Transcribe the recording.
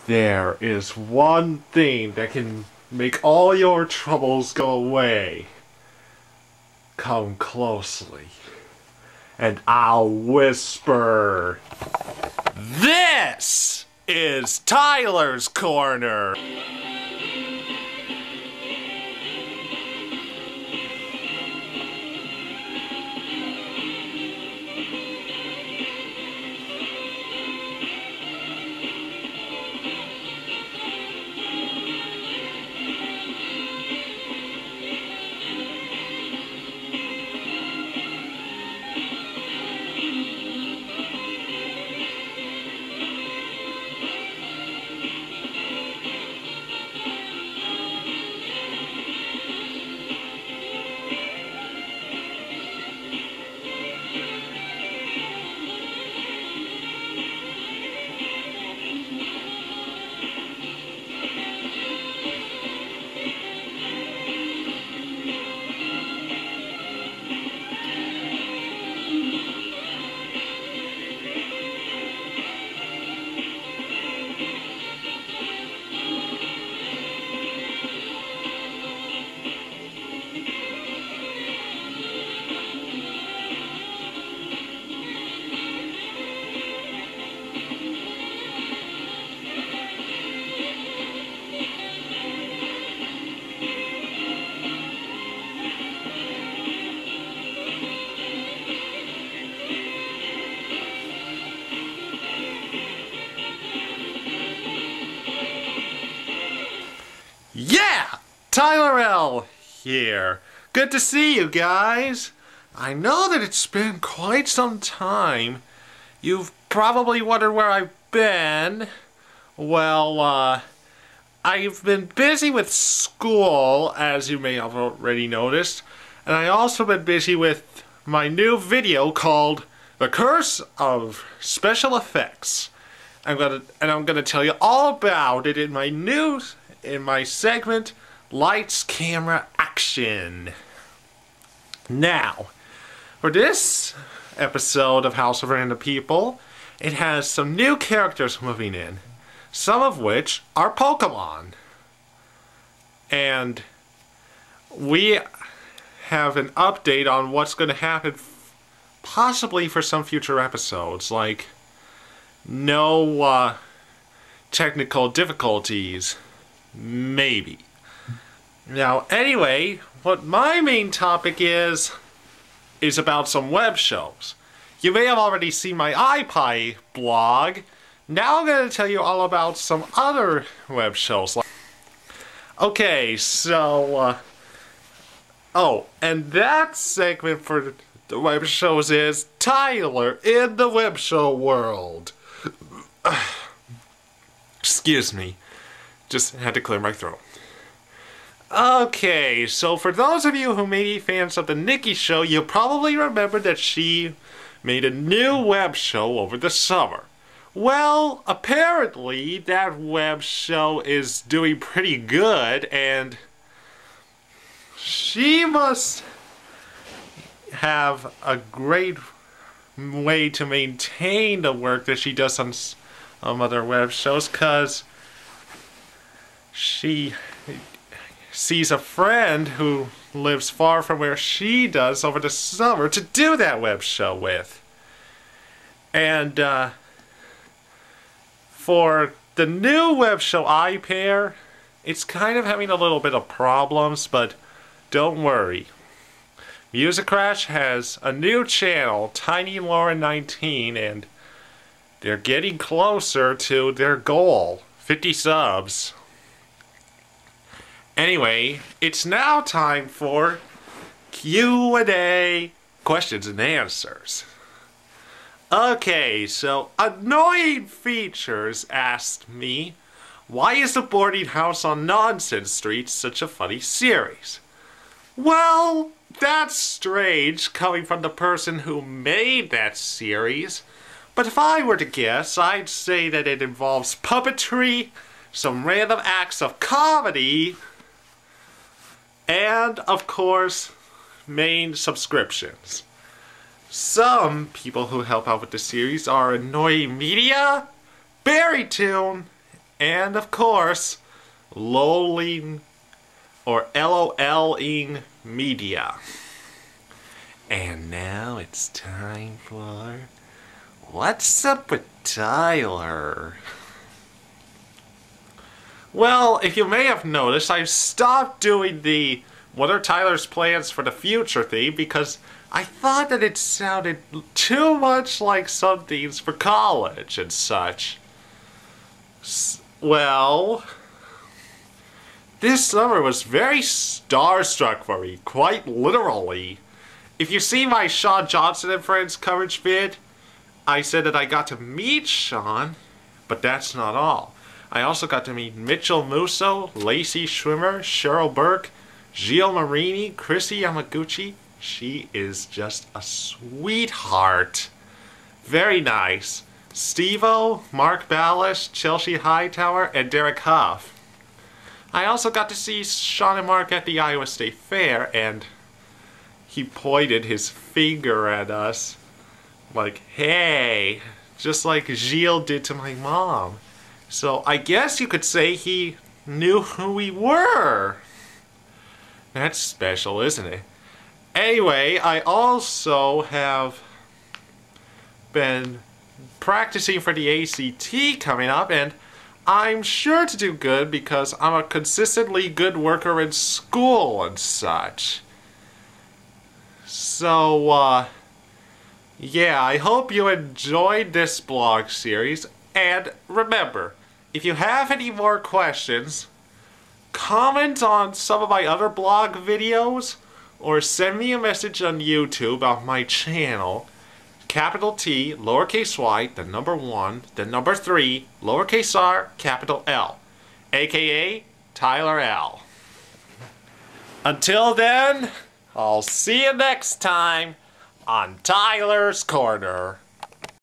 There is one thing that can make all your troubles go away. Come closely, and I'll whisper. This is Tyler's Corner. Yeah! Tyler L. here. Good to see you guys. I know that it's been quite some time. You've probably wondered where I've been. Well, I've been busy with school, as you may have already noticed. And I also been busy with my new video called The Curse of Special Effects. I'm gonna tell you all about it in my segment, Lights, Camera, Action. Now, for this episode of House of Random People, it has some new characters moving in, some of which are Pokemon. And we have an update on what's going to happen possibly for some future episodes, like no technical difficulties. Maybe. Now, anyway, what my main topic is about some web shows. You may have already seen my iPie blog. Now I'm going to tell you all about some other web shows. Okay, so, oh, and that segment for the web shows is Tyler in the web show world. Excuse me. Just had to clear my throat. Okay, so for those of you who may be fans of the Nikki Show, you'll probably remember that she made a new web show over the summer. Well, apparently that web show is doing pretty good, and she must have a great way to maintain the work that she does on other web shows, because she sees a friend who lives far from where she does over the summer to do that web show with. And for the new web show iPair, it's kind of having a little bit of problems, but don't worry. Music Crash has a new channel, Tiny Lauren 19, and they're getting closer to their goal, 50 subs. Anyway, it's now time for Q&A, questions and answers. Okay, so Annoying Features asked me, why is the boarding house on Nonsense Street such a funny series? Well, that's strange coming from the person who made that series, but if I were to guess, I'd say that it involves puppetry, some random acts of comedy, and, of course, main subscriptions. Some people who help out with the series are Annoying Media, Berrytoon, and of course, LOLing or LOLing Media. And now it's time for What's Up with Tyler? Well, if you may have noticed, I've stopped doing the What are Tyler's plans for the future theme because I thought that it sounded too much like some themes for college and such. Well, this summer was very starstruck for me, quite literally. If you see my Sean Johnson and Friends coverage vid, I said that I got to meet Sean, but that's not all. I also got to meet Mitchell Musso, Lacey Schwimmer, Cheryl Burke, Gio Marini, Chrissy Yamaguchi. She is just a sweetheart. Very nice. Steve-O, Mark Ballas, Chelsea Hightower, and Derek Huff. I also got to see Sean and Mark at the Iowa State Fair, and he pointed his finger at us like, hey, just like Gilles did to my mom. So I guess you could say he knew who we were. That's special, isn't it? Anyway, I also have been practicing for the ACT coming up, and I'm sure to do good because I'm a consistently good worker in school and such. So, yeah, I hope you enjoyed this blog series, and remember, if you have any more questions, comment on some of my other blog videos, or send me a message on YouTube on my channel, capital T, lowercase y, the number 1, the number 3, lowercase r, capital L, aka Tyler L. Until then, I'll see you next time on Tyler's Corner.